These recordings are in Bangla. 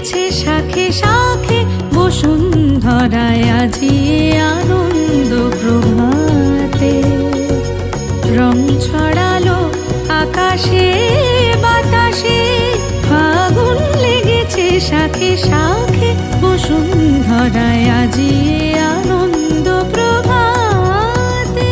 লেগেছে শাখে শাখে বসুন্ধরায় আজি আনন্দ প্রভাতে। রং ছড়ালো আকাশে বাতাসে, ফাগুন লেগেছে শাখে শাখে বসুন্ধরায় আজি আনন্দ প্রভাতে।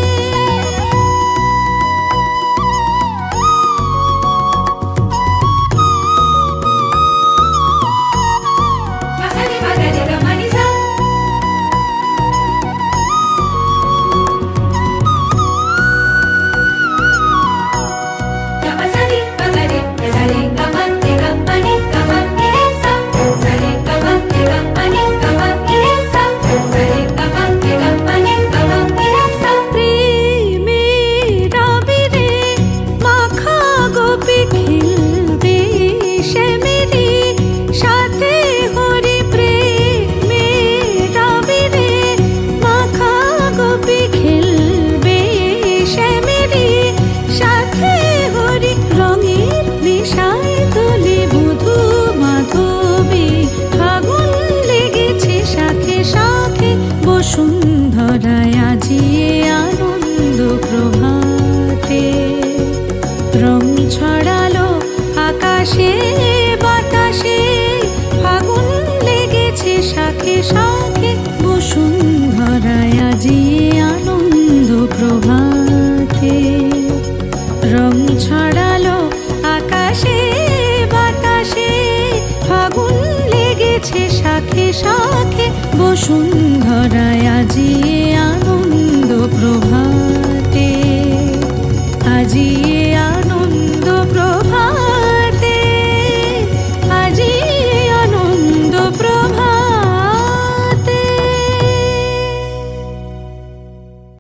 বসুন্ধরায় আজি আনন্দ প্রভাতে। রং ছড়ালো আকাশে বাতাসে, ফাগুন লেগেছে শাখে শাখে বসুন্ধরায় আজি আনন্দ প্রভাতে। রং ছড়ালো আকাশে বাতাসে, ফাগুন লেগেছে শাখে শাখে বসুন্ধরায় আজি আনন্দ